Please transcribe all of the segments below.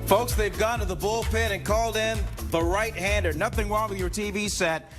Folks, they've gone to the bullpen and called in the right-hander. Nothing wrong with your TV set.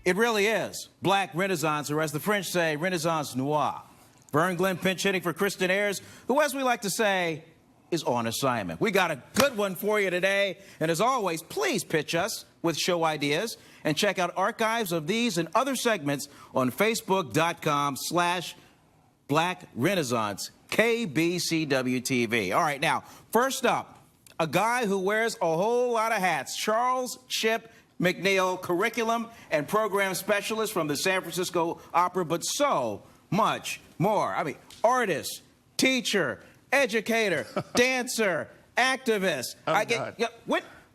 It really is Black Renaissance, or as the French say, Renaissance Noir. Vern Glenn pinch hitting for Kristen Ayers, who, as we like to say, is on assignment. We got a good one for you today. And as always, please pitch us with show ideas and check out archives of these and other segments on Facebook.com/Black Renaissance KBCW TV. All right, now, first up, a guy who wears a whole lot of hats, Charles Chip McNeil, curriculum and program specialist from the San Francisco Opera, but so much more. I mean, artist, teacher, educator, dancer, activist.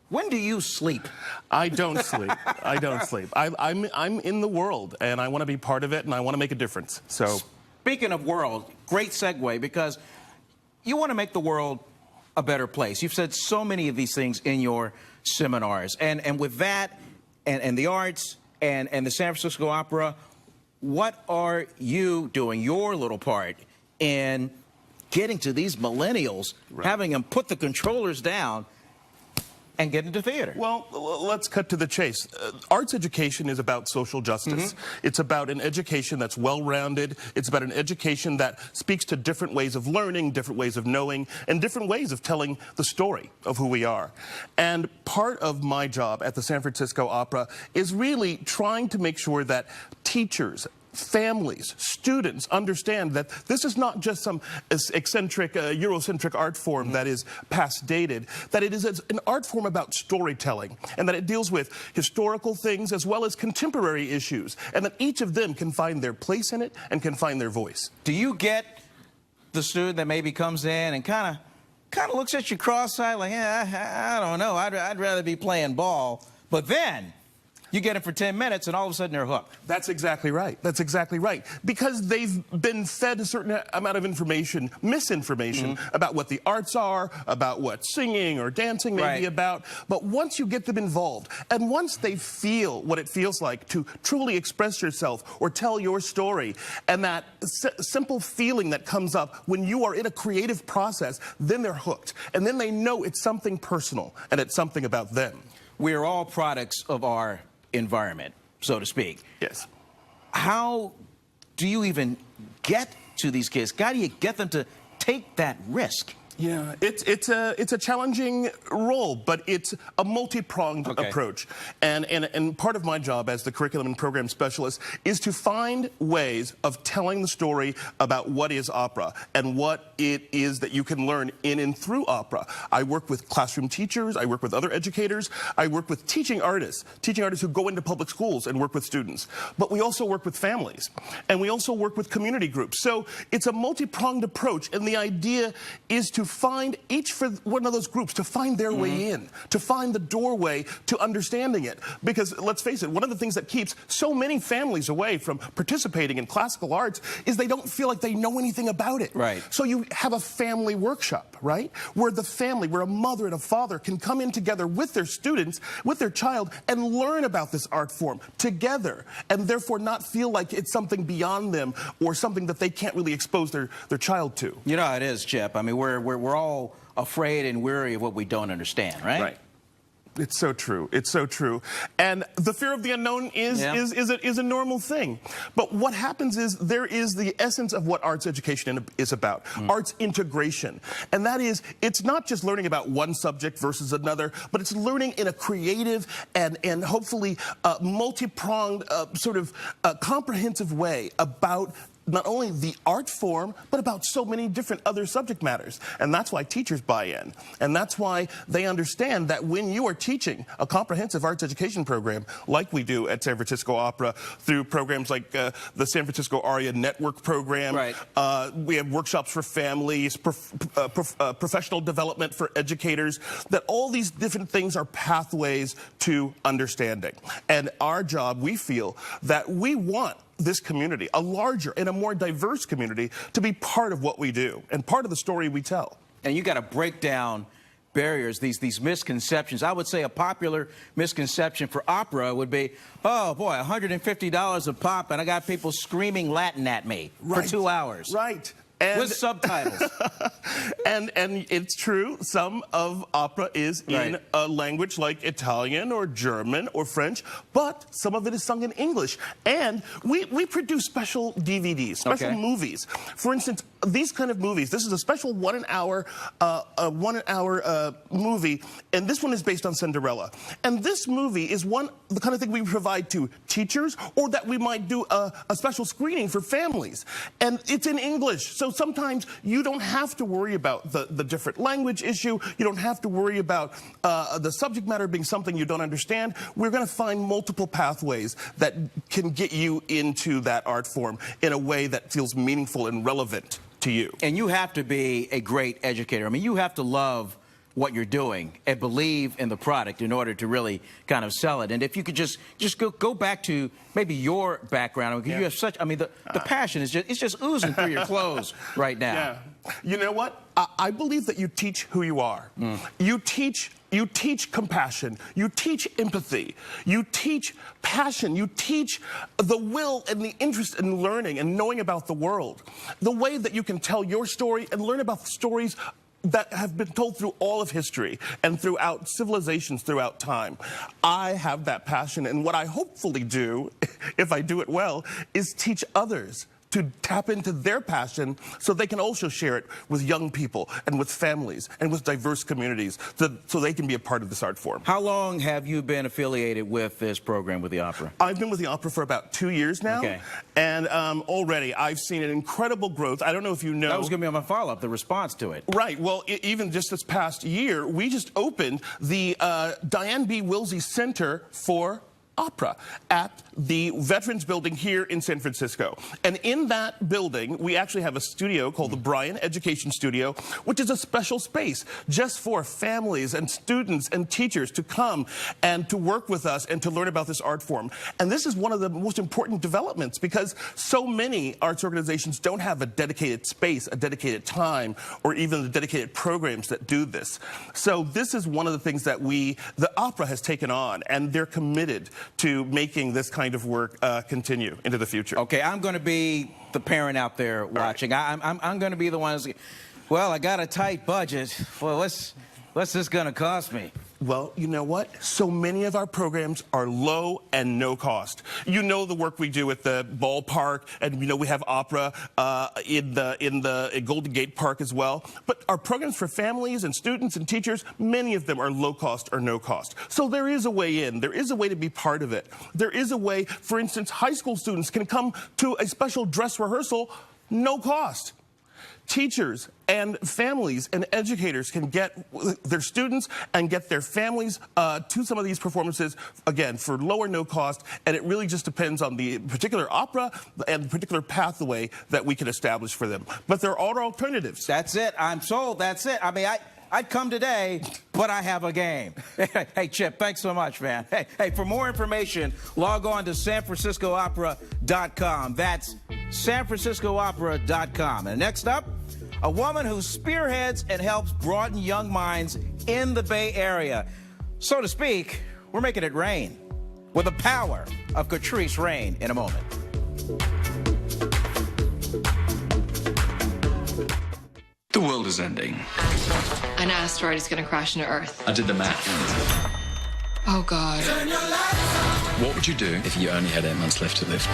When do you sleep? I don't sleep. I don't sleep. I'm in the world, and I want to be part of it, and I want to make a difference. So, speaking of world, great segue, because you want to make the world a better place. You've said so many of these things in your seminars, and with that, and the arts, and the San Francisco Opera, what are you doing, your little part, in getting to these millennials, having them put the controllers down and get into theater? Well, let's cut to the chase. Arts education is about social justice. It's about an education that's well-rounded. It's about an education that speaks to different ways of learning, different ways of knowing, and different ways of telling the story of who we are. And part of my job at the San Francisco Opera is really trying to make sure that teachers, families, students understand that this is not just some eccentric, Eurocentric art form that is past dated, that it is an art form about storytelling, and that it deals with historical things as well as contemporary issues, and that each of them can find their place in it and can find their voice. Do you get the student that maybe comes in and kind of looks at you cross-eyed like, yeah, I don't know, I'd rather be playing ball, but then you get it for 10 minutes, and all of a sudden they're hooked? That's exactly right. That's exactly right. Because they've been fed a certain amount of information, misinformation, about what the arts are, about what singing or dancing may be about. But once you get them involved, and once they feel what it feels like to truly express yourself or tell your story, and that simple feeling that comes up when you are in a creative process, then they're hooked. And then they know it's something personal, and it's something about them. We are all products of our environment, so to speak. Yes. How do you even get to these kids? How do you get them to take that risk? Yeah, it's a challenging role, but it's a multi-pronged approach. And part of my job as the curriculum and program specialist is to find ways of telling the story about what is opera and what it is that you can learn in and through opera. I work with classroom teachers, I work with other educators, I work with teaching artists who go into public schools and work with students. But we also work with families, and we also work with community groups. So it's a multi-pronged approach, and the idea is to find each for one of those groups, to find their way in, to find the doorway to understanding it. Because let's face it, one of the things that keeps so many families away from participating in classical arts is they don't feel like they know anything about it. Right. So you have a family workshop, right? Where the family, where a mother and a father can come in together with their students, with their child, and learn about this art form together, and therefore not feel like it's something beyond them or something that they can't really expose their child to. You know how it is, Chip. I mean, we're all afraid and weary of what we don't understand, right? Right. It's so true. It's so true. And the fear of the unknown is a normal thing. But what happens is there is the essence of what arts education is about, arts integration. And that is, it's not just learning about one subject versus another, but it's learning in a creative and hopefully multi-pronged, comprehensive way about not only the art form, but about so many different other subject matters. And that's why teachers buy in. And that's why they understand that when you are teaching a comprehensive arts education program, like we do at San Francisco Opera, through programs like the San Francisco Aria Network program, we have workshops for families, professional development for educators, that all these different things are pathways to understanding. And our job, we feel that we want this community, a larger and a more diverse community, to be part of what we do and part of the story we tell. And you got to break down barriers, these misconceptions. I would say a popular misconception for opera would be, oh boy, $150 a pop, and I got people screaming Latin at me for 2 hours. Right. with subtitles. and it's true, some of opera is in a language like Italian or German or French, but some of it is sung in English. And we produce special DVDs, special movies. For instance, these kind of movies, this is a special 1 hour movie, and this one is based on Cinderella. And this movie is the kind of thing we provide to teachers, or that we might do a special screening for families. And it's in English, so sometimes you don't have to worry about the different language issue. You don't have to worry about the subject matter being something you don't understand. We're going to find multiple pathways that can get you into that art form in a way that feels meaningful and relevant to you. And you have to be a great educator. I mean, you have to love what you're doing and believe in the product in order to really kind of sell it. And if you could just go back to maybe your background, because you have such, I mean, the passion is just oozing through your clothes right now. Yeah. You know what? I believe that you teach who you are. You teach compassion. You teach empathy. You teach passion. You teach the will and the interest in learning and knowing about the world. The way that you can tell your story and learn about the stories that have been told through all of history and throughout civilizations throughout time. I have that passion, and what I hopefully do, if I do it well, is teach others to tap into their passion so they can also share it with young people and with families and with diverse communities so they can be a part of this art form. How long have you been affiliated with this program with the opera? I've been with the opera for about 2 years now. And already I've seen an incredible growth. I don't know if you know. That was going to be on my follow-up, the response to it. Right. Well, even just this past year, we just opened the Diane B. Wilsey Center for Opera at the Veterans Building here in San Francisco. And in that building, we actually have a studio called the Bryan Education Studio, which is a special space just for families and students and teachers to come and to work with us and to learn about this art form. And this is one of the most important developments, because so many arts organizations don't have a dedicated space, a dedicated time, or even the dedicated programs that do this. So this is one of the things that the opera has taken on, and they're committed to making this kind of work continue into the future. Okay, I'm going to be the parent out there watching. Right. I'm going to be the one who's, well, I got a tight budget. Well, what's this going to cost me? Well, you know what? So many of our programs are low and no cost. You know the work we do at the ballpark, and you know we have opera in Golden Gate Park as well. But our programs for families and students and teachers, many of them are low cost or no cost. So there is a way in. There is a way to be part of it. There is a way, for instance, high school students can come to a special dress rehearsal, no cost. Teachers and families and educators can get their students and get their families to some of these performances, again, for low or no cost, and it really just depends on the particular opera and the particular pathway that we can establish for them. But there are alternatives. That's it. I'm sold. That's it. I mean, I'd come today, but I have a game. Hey, Chip, thanks so much, man. Hey, for more information, log on to sanfranciscoopera.com. That's sanfranciscoopera.com. And next up, a woman who spearheads and helps broaden young minds in the Bay Area. So to speak, we're making it rain with the power of Catrice Rain in a moment. The world is ending. An asteroid is going to crash into Earth. I did the math. Oh, God. What would you do if you only had 8 months left to live?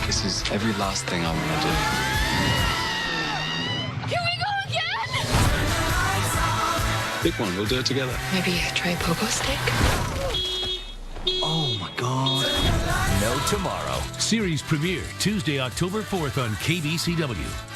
This is every last thing I want to do. Here we go again! Pick one, we'll do it together. Maybe try a pogo stick? Oh, my God. No Tomorrow. Series premiere Tuesday, October 4th on KBCW.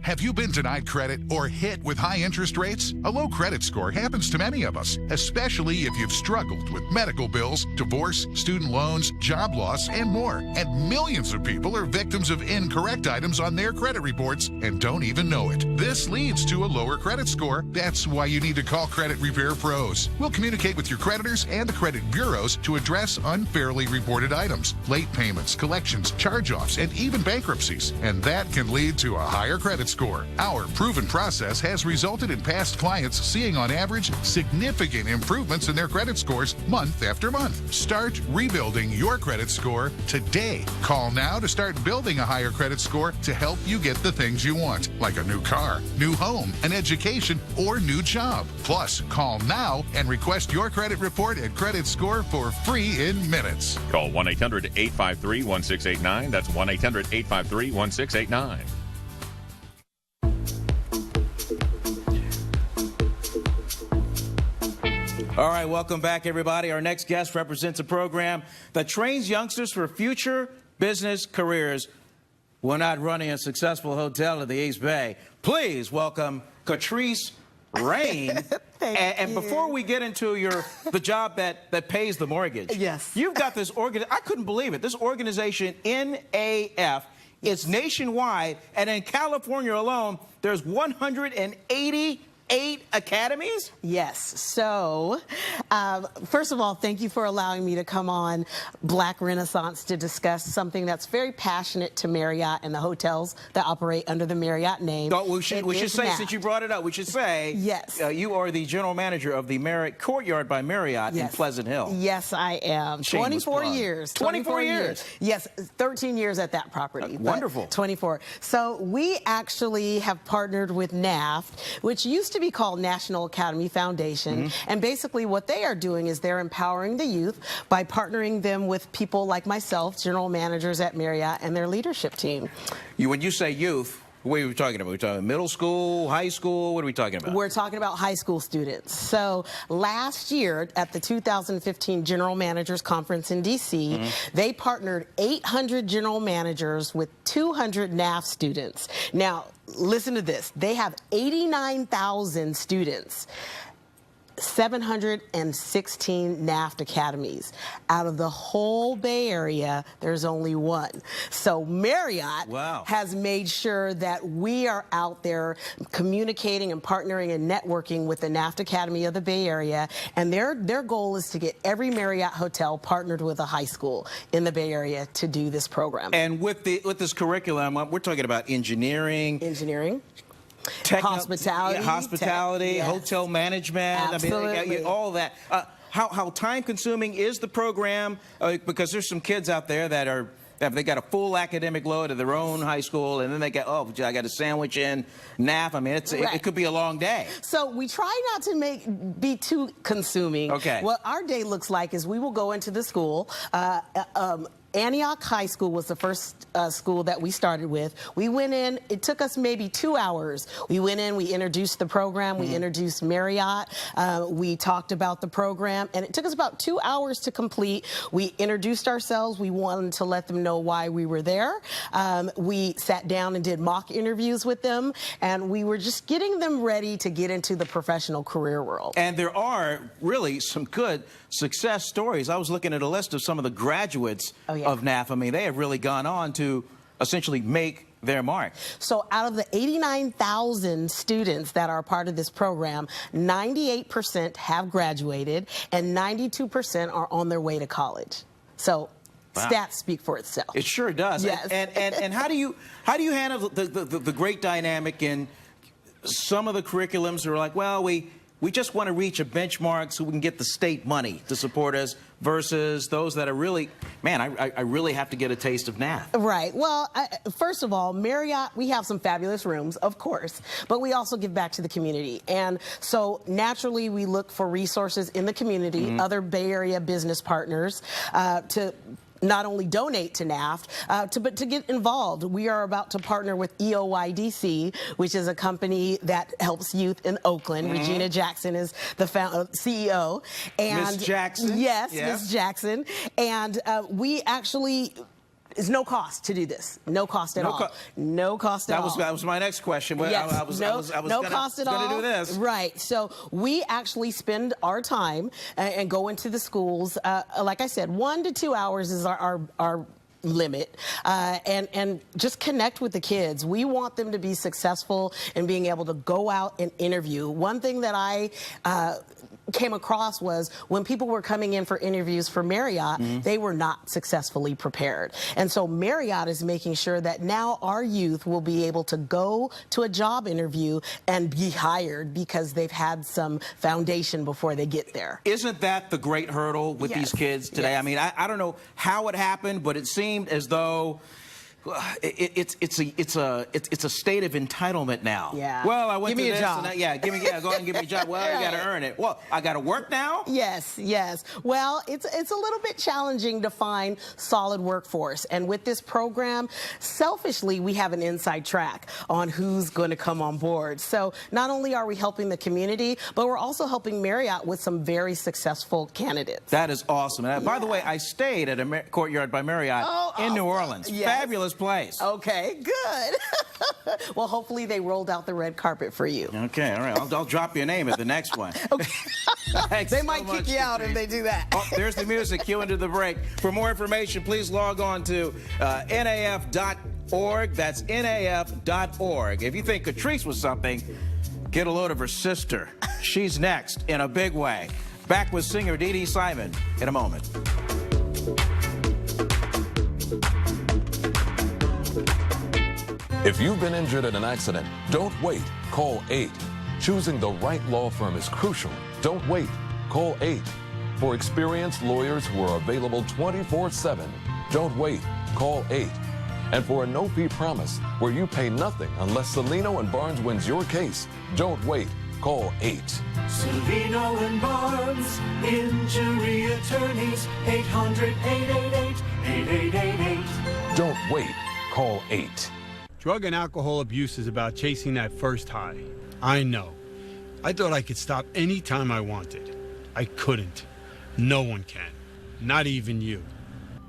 Have you been denied credit or hit with high interest rates? A low credit score happens to many of us, especially if you've struggled with medical bills, divorce, student loans, job loss, and more. And millions of people are victims of incorrect items on their credit reports and don't even know it. This leads to a lower credit score. That's why you need to call Credit Repair Pros. We'll communicate with your creditors and the credit bureaus to address unfairly reported items, late payments, collections, charge-offs, and even bankruptcies. And that can lead to a higher credit score Score. Our proven process has resulted in past clients seeing on average significant improvements in their credit scores month after month. Start rebuilding your credit score today. Call now to start building a higher credit score to help you get the things you want, like a new car, new home, an education, or new job. Plus, call now and request your credit report and credit score for free in minutes. Call 1-800-853-1689. That's 1-800-853-1689. All right, welcome back, everybody. Our next guest represents a program that trains youngsters for future business careers. We're not running a successful hotel in the East Bay. Please welcome Catrice Rain. And before we get into the job that pays the mortgage, yes, you've got this I couldn't believe it. This organization, NAF, it's nationwide, and in California alone, there's 188 academies? Yes. So, first of all, thank you for allowing me to come on Black Renaissance to discuss something that's very passionate to Marriott and the hotels that operate under the Marriott name. Oh, we should say, since you brought it up, we should say, yes, you are the general manager of the Marriott Courtyard by Marriott in Pleasant Hill. Yes, I am. Shameless 24 plug. years. 24 years. Yes, 13 years at that property. Wonderful. 24. So we actually have partnered with NAFT, which used to be called National Academy Foundation. And basically what they are doing is they're empowering the youth by partnering them with people like myself, general managers at Marriott, and their leadership team. When you say youth, what are we talking about? Are we talking middle school, high school? What are we talking about? We're talking about high school students. So last year at the 2015 General Managers Conference in D.C., they partnered 800 general managers with 200 NAF students. Now, listen to this. They have 89,000 students. 716 NAFT academies. Out of the whole Bay Area, there's only one. So Marriott has made sure that we are out there communicating and partnering and networking with the NAFT Academy of the Bay Area, and their goal is to get every Marriott hotel partnered with a high school in the Bay Area to do this program. And with this curriculum, we're talking about engineering, hospitality, hotel management. Absolutely. I mean, all that. How time-consuming is the program? Because there's some kids out there that they got a full academic load of their own high school, and then they get, oh, I got a sandwich in NAF. I mean, it could be a long day. So we try not to be too consuming. Okay. What our day looks like is we will go into the school. Antioch High School was the first school that we started with. We went in, it took us maybe 2 hours. We went in, we introduced the program, we introduced Marriott, we talked about the program, and it took us about 2 hours to complete. We introduced ourselves, we wanted to let them know why we were there. We sat down and did mock interviews with them, and we were just getting them ready to get into the professional career world. And there are really some good success stories. I was looking at a list of some of the graduates of NAF. I mean, they have really gone on to essentially make their mark. So out of the 89,000 students that are part of this program, 98% have graduated and 92% are on their way to college. So stats speak for itself. It sure does. Yes. And how do you handle the great dynamic in some of the curriculums that are like, well, we just want to reach a benchmark so we can get the state money to support us, versus those that are really, man, I really have to get a taste of NAF. Right. Well, first of all, Marriott, we have some fabulous rooms, of course, but we also give back to the community. And so naturally, we look for resources in the community, other Bay Area business partners, to not only donate to NAFT, but to get involved. We are about to partner with EOYDC, which is a company that helps youth in Oakland. Regina Jackson is the CEO. And Miss Jackson? Yes, Miss Jackson. And we actually... It's no cost to do this. No cost at all. No cost at all. That was my next question. Yes. I was no cost at all. Gonna do this. Right. So we actually spend our time and go into the schools. Like I said, 1 to 2 hours is our limit, and just connect with the kids. We want them to be successful in being able to go out and interview. One thing that I came across was when people were coming in for interviews for Marriott, they were not successfully prepared. And so Marriott is making sure that now our youth will be able to go to a job interview and be hired because they've had some foundation before they get there. Isn't that the great hurdle with these kids today? Yes. I mean, I don't know how it happened, but it seemed as though it's a state of entitlement now. Yeah. Well, I went Give me to a this job. and that, go ahead and give me a job. Well, you got to earn it. Well, I got to work now. Yes, yes. Well, it's a little bit challenging to find solid workforce. And with this program, selfishly, we have an inside track on who's going to come on board. So not only are we helping the community, but we're also helping Marriott with some very successful candidates. That is awesome. And by the way, I stayed at a Courtyard by Marriott in New Orleans. Yes. Fabulous place. Okay, good. Well, hopefully they rolled out the red carpet for you. Okay, all right. I'll drop your name at the next one. Okay. Thanks They so might much, kick you out if Katrine. they do that. Oh, there's the music. Cue into the break. For more information, please log on to naf.org. That's naf.org. If you think Catrice was something, get a load of her sister. She's next in a big way. Back with singer Dee Dee Simon in a moment. If you've been injured in an accident, don't wait. Call 8. Choosing the right law firm is crucial. Don't wait. Call 8. For experienced lawyers who are available 24/7, don't wait. Call 8. And for a no-fee promise where you pay nothing unless Celino and Barnes wins your case, don't wait. Call 8. Celino and Barnes, injury attorneys, 800-888-8888. Don't wait. Call 8. Drug and alcohol abuse is about chasing that first high. I know. I thought I could stop any time I wanted. I couldn't. No one can. Not even you.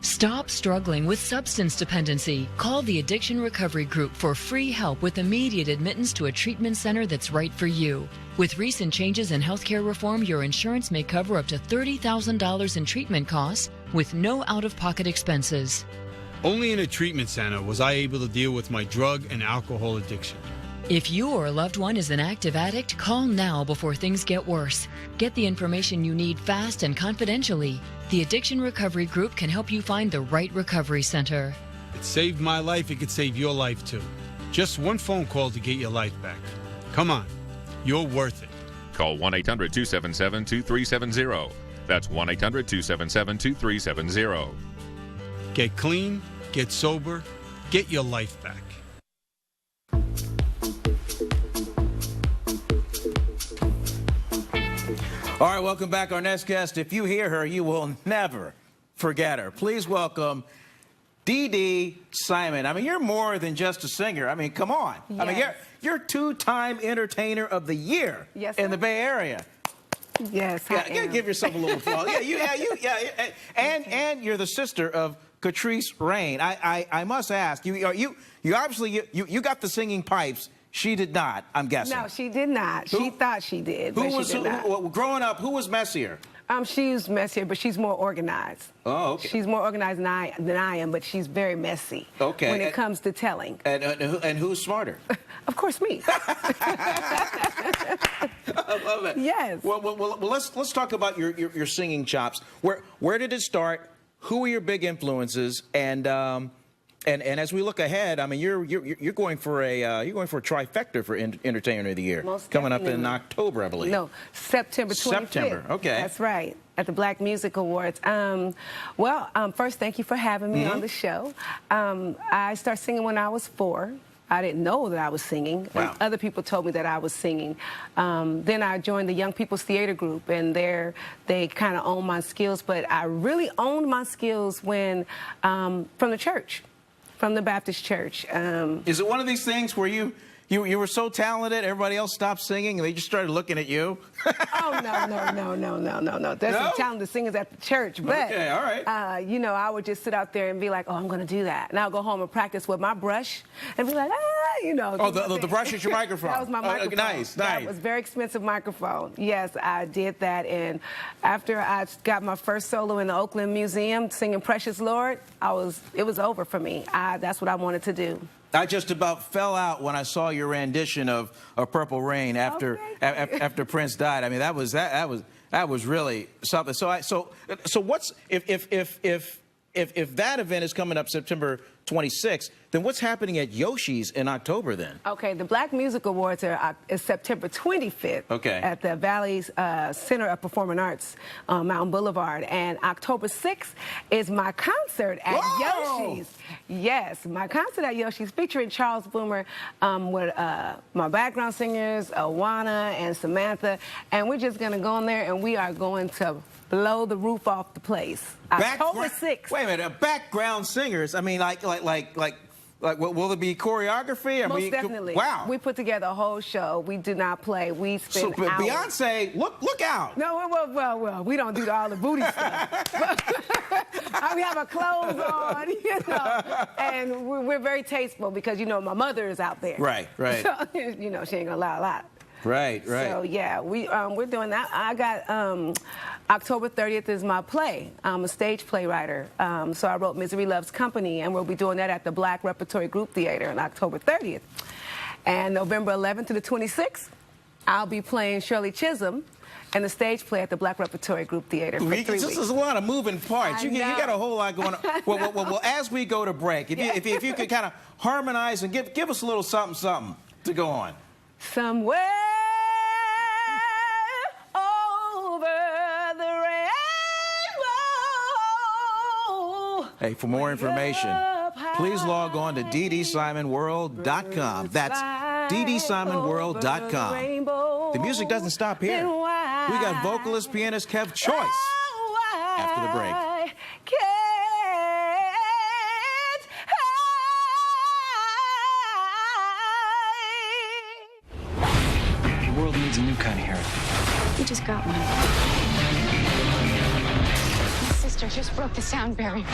Stop struggling with substance dependency. Call the Addiction Recovery Group for free help with immediate admittance to a treatment center that's right for you. With recent changes in healthcare reform, your insurance may cover up to $30,000 in treatment costs with no out-of-pocket expenses. Only in a treatment center was I able to deal with my drug and alcohol addiction. If you or a loved one is an active addict, call now before things get worse. Get the information you need fast and confidentially. The Addiction Recovery Group can help you find the right recovery center. It saved my life, it could save your life too. Just one phone call to get your life back. Come on, you're worth it. Call 1-800-277-2370. That's 1-800-277-2370. Get clean, get sober, get your life back. All right, welcome back. Our next guest, if you hear her, you will never forget her. Please welcome Dee Dee Simon. I mean, you're more than just a singer. I mean, come on. Yes. I mean, you're two-time Entertainer of the Year in the Bay Area. Yes, I am. Give yourself a little applause. And you're the sister of Catrice Rain. I must ask, you obviously you got the singing pipes. She did not, I'm guessing. No, she did not. She thought she did, but she did not. Growing up, who was messier? She's messier, but she's more organized. Oh, okay. She's more organized than I am, but she's very messy. Okay. When it comes to telling. And who's smarter? Of course, me. I love it. Yes. Well, let's talk about your singing chops. Where did it start? Who were your big influences? And as we look ahead, I mean, you're going for a trifecta for Entertainer of the Year. Most coming up in definitely. October, I believe. No, September 25th. September, okay. That's right, at the Black Music Awards. First, thank you for having me on the show. I started singing when I was 4. I didn't know that I was singing. Wow. Other people told me that I was singing. Then I joined the Young People's Theater Group, and they kind of owned my skills. But I really owned my skills when from the church. From the Baptist church. Is it one of these things where you were so talented, everybody else stopped singing, and they just started looking at you? Oh, no. There's some talented singers at the church, but okay, all right. I would just sit out there and be like, oh, I'm going to do that. And I'll go home and practice with my brush and be like, Oh, the brush is your microphone. That was my microphone. Nice. That was a very expensive microphone. Yes, I did that. And after I got my first solo in the Oakland Museum singing Precious Lord, it was over for me. That's what I wanted to do. I just about fell out when I saw your rendition of Purple Rain after Prince died. I mean, that was That was really something. So what's if that event is coming up September 26th, then what's happening at Yoshi's in October then? Okay, the Black Music Awards is September 25th at the Valley's Center of Performing Arts on Mountain Boulevard. And October 6th is my concert at Yoshi's. Yes, my concert at Yoshi's featuring Charles Boomer with my background singers, Awana and Samantha. And we're just going to go in there and we are going to blow the roof off the place. October 6th. Wait a minute, background singers. I mean, like, will there be choreography? Most definitely. Wow. We put together a whole show. We do not play. We spend hours. Beyonce, look out. No, well, we don't do all the booty stuff. We have our clothes on, you know, and we're very tasteful because, you know, my mother is out there. Right. So, you know, she ain't gonna allow a lot. Right. So yeah, we're doing that. I got October 30th is my play. I'm a stage playwriter, so I wrote Misery Loves Company, and we'll be doing that at the Black Repertory Group Theater on October 30th. And November 11th to the 26th, I'll be playing Shirley Chisholm and the stage play at the Black Repertory Group Theater for 3 weeks. This is a lot of moving parts. You got a whole lot going on. Well, as we go to break, if you could kind of harmonize and give us a little something to go on. Somewhere over the rainbow. Hey, for more information, please log on to ddsimonworld.com. That's ddsimonworld.com. The music doesn't stop here. We got vocalist, pianist Kev Choice after the break. The world needs a new kind of hero. We just got one. My sister just broke the sound barrier.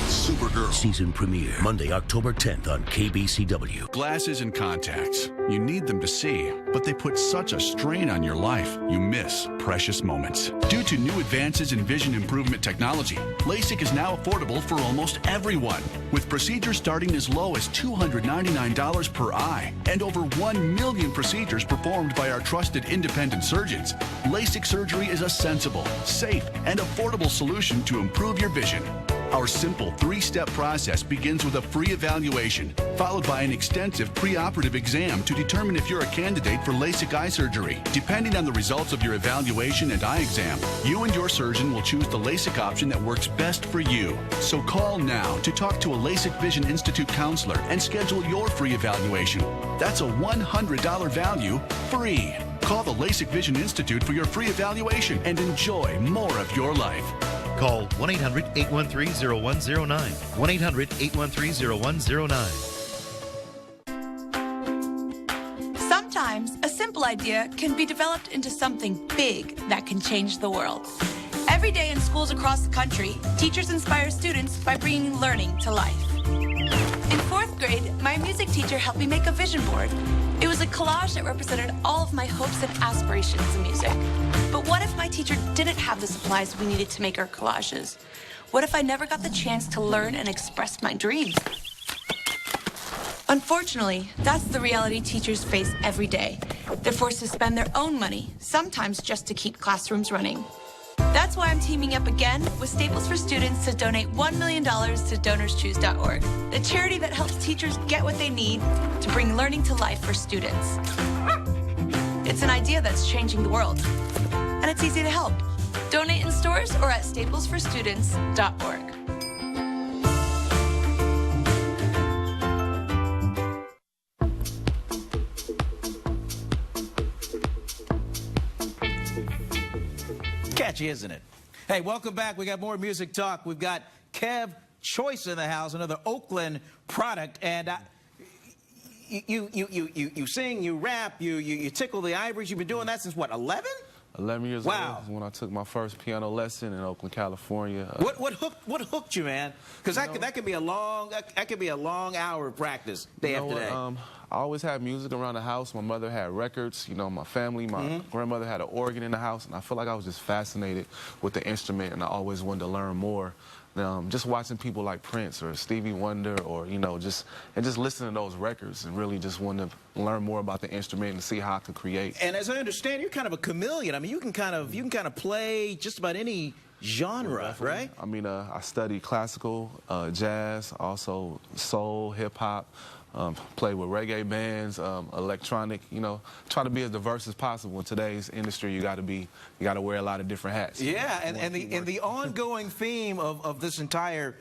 Supergirl. Season premiere, Monday, October 10th on KBCW. Glasses and contacts. You need them to see, but they put such a strain on your life, you miss precious moments. Due to new advances in vision improvement technology, LASIK is now affordable for almost everyone, with procedures starting as low as $299 per eye, and over 1 million procedures performed by our trusted independent surgeons. LASIK surgery is a sensible, safe, and affordable solution to improve your vision. Our simple 3-step process begins with a free evaluation, followed by an extensive preoperative exam to determine if you're a candidate for LASIK eye surgery. Depending on the results of your evaluation and eye exam, you and your surgeon will choose the LASIK option that works best for you. So call now to talk to a LASIK Vision Institute counselor and schedule your free evaluation. That's a $100 value, free. Call the LASIK Vision Institute for your free evaluation and enjoy more of your life. Call 1-800-813-0109. 1-800-813-0109. Sometimes a simple idea can be developed into something big that can change the world. Every day in schools across the country, teachers inspire students by bringing learning to life. In 4th grade, my music teacher helped me make a vision board. It was a collage that represented all of my hopes and aspirations in music. But what if my teacher didn't have the supplies we needed to make our collages? What if I never got the chance to learn and express my dreams? Unfortunately, that's the reality teachers face every day. They're forced to spend their own money, sometimes just to keep classrooms running. That's why I'm teaming up again with Staples for Students to donate $1 million to DonorsChoose.org, the charity that helps teachers get what they need to bring learning to life for students. It's an idea that's changing the world, and it's easy to help. Donate in stores or at staplesforstudents.org. Catchy, isn't it? Hey, welcome back. We got more music talk. We've got Kev Choice in the house, another Oakland product, and you sing, you rap, you tickle the ivories. You've been doing that since what, 11? 11 years wow. old is when I took my first piano lesson in Oakland, California. What hooked you, man? Because that could be a long hour of practice day after day. I always had music around the house. My mother had records. You know, my family, my grandmother had an organ in the house, and I feel like I was just fascinated with the instrument, and I always wanted to learn more. just watching people like Prince or Stevie Wonder, or just listening to those records, and really just wanting to learn more about the instrument and see how I could create. And as I understand, you're kind of a chameleon. I mean, you can kind of play just about any genre, right? I mean, I study classical, jazz, also soul, hip hop. Play with reggae bands, electronic. Try to be as diverse as possible. In today's industry, you got to wear a lot of different hats. Yeah, and the ongoing theme of this entire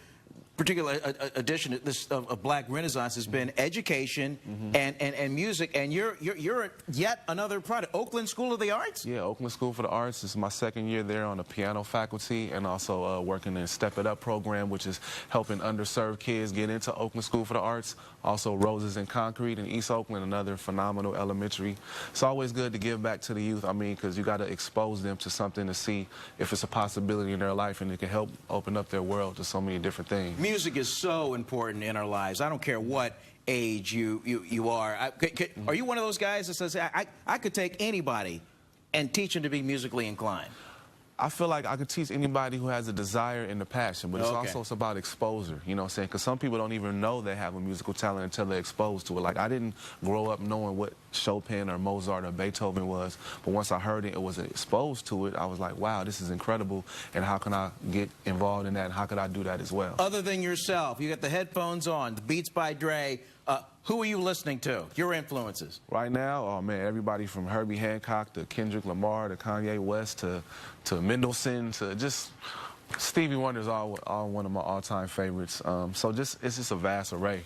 particular edition of Black Renaissance has been education and music, and you're yet another product, Oakland School of the Arts? Yeah, Oakland School for the Arts. This is my second year there on the piano faculty, and also working in Step It Up program, which is helping underserved kids get into Oakland School for the Arts. Also Roses in Concrete in East Oakland, another phenomenal elementary. It's always good to give back to the youth, because you got to expose them to something to see if it's a possibility in their life, and it can help open up their world to so many different things. Music is so important in our lives. I don't care what age you are. Are you one of those guys that says, I could take anybody and teach them to be musically inclined? I feel like I could teach anybody who has a desire and a passion, but it's about exposure, you know what I'm saying? Because some people don't even know they have a musical talent until they're exposed to it. Like, I didn't grow up knowing what Chopin or Mozart or Beethoven was, but once I heard it, it was exposed to it, I was like, wow, this is incredible, and how can I get involved in that, and how could I do that as well? Other than yourself, you got the headphones on, the Beats by Dre, who are you listening to? Your influences? Right now, oh man, everybody from Herbie Hancock to Kendrick Lamar to Kanye West to Mendelssohn to just Stevie Wonder's all one of my all-time favorites. So it's just a vast array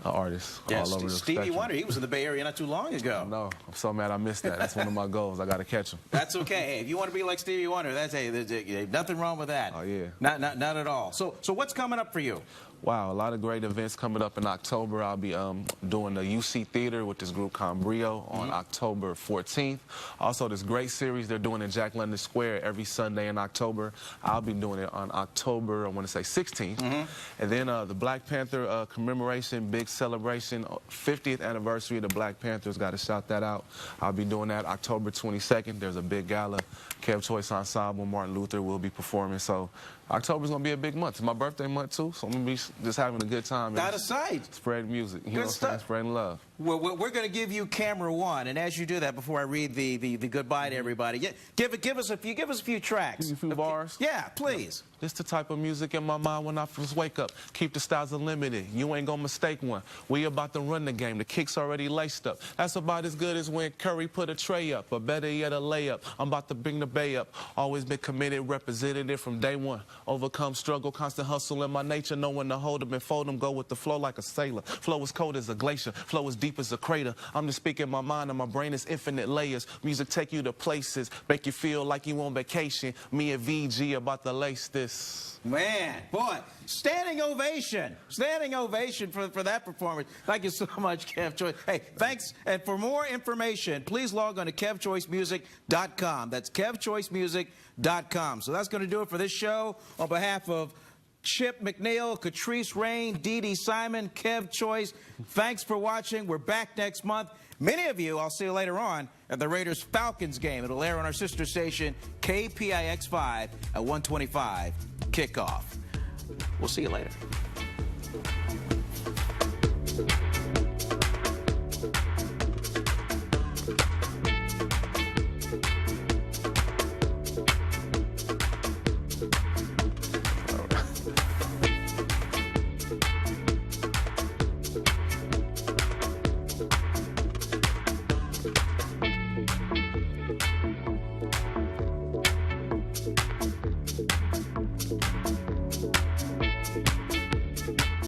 of artists all over the Stevie spectrum. Wonder, he was in the Bay Area not too long ago. No, I'm so mad I missed that. That's one of my goals. I got to catch him. That's okay. Hey, if you want to be like Stevie Wonder, there's nothing wrong with that. Oh yeah. Not at all. So what's coming up for you? Wow, a lot of great events coming up in October. I'll be doing the UC Theater with this group Cambrio on October 14th. Also, this great series they're doing in Jack London Square every Sunday in October. I'll be doing it on October, I want to say 16th. And then the Black Panther commemoration, big celebration, 50th anniversary of the Black Panthers. Got to shout that out. I'll be doing that October 22nd. There's a big gala. Kev Choice Ensemble, Martin Luther will be performing. So October's going to be a big month. It's my birthday month, too, so I'm going to be just having a good time. Out of sight. Spreading music. You know what I'm saying? Spreading love. Well, we're going to give you camera one, and as you do that, before I read the goodbye to everybody, give us a few tracks. A few bars? Yeah, please. This the type of music in my mind when I first wake up. Keep the styles unlimited. You ain't gonna mistake one. We about to run the game. The kick's already laced up. That's about as good as when Curry put a tray up, or better yet, a layup. I'm about to bring the bay up. Always been committed, representative from day one. Overcome struggle, constant hustle in my nature. Know when to hold them and fold them. Go with the flow like a sailor. Flow is cold as a glacier. Flow is deep as a crater. I'm just speaking my mind and my brain is infinite layers. Music take you to places, make you feel like you on vacation. Me and VG about to lace this. Man, boy, standing ovation for that performance. Thank you so much, Kev Choice. Hey, thanks, and for more information, please log on to KevChoiceMusic.com. That's KevChoiceMusic.com. So that's going to do it for this show. On behalf of Chip McNeil, Catrice Rain, Dee Dee Simon, Kev Choice, thanks for watching. We're back next month. Many of you, I'll see you later on at the Raiders-Falcons game. It'll air on our sister station, KPIX 5 at 1:25 kickoff. We'll see you later.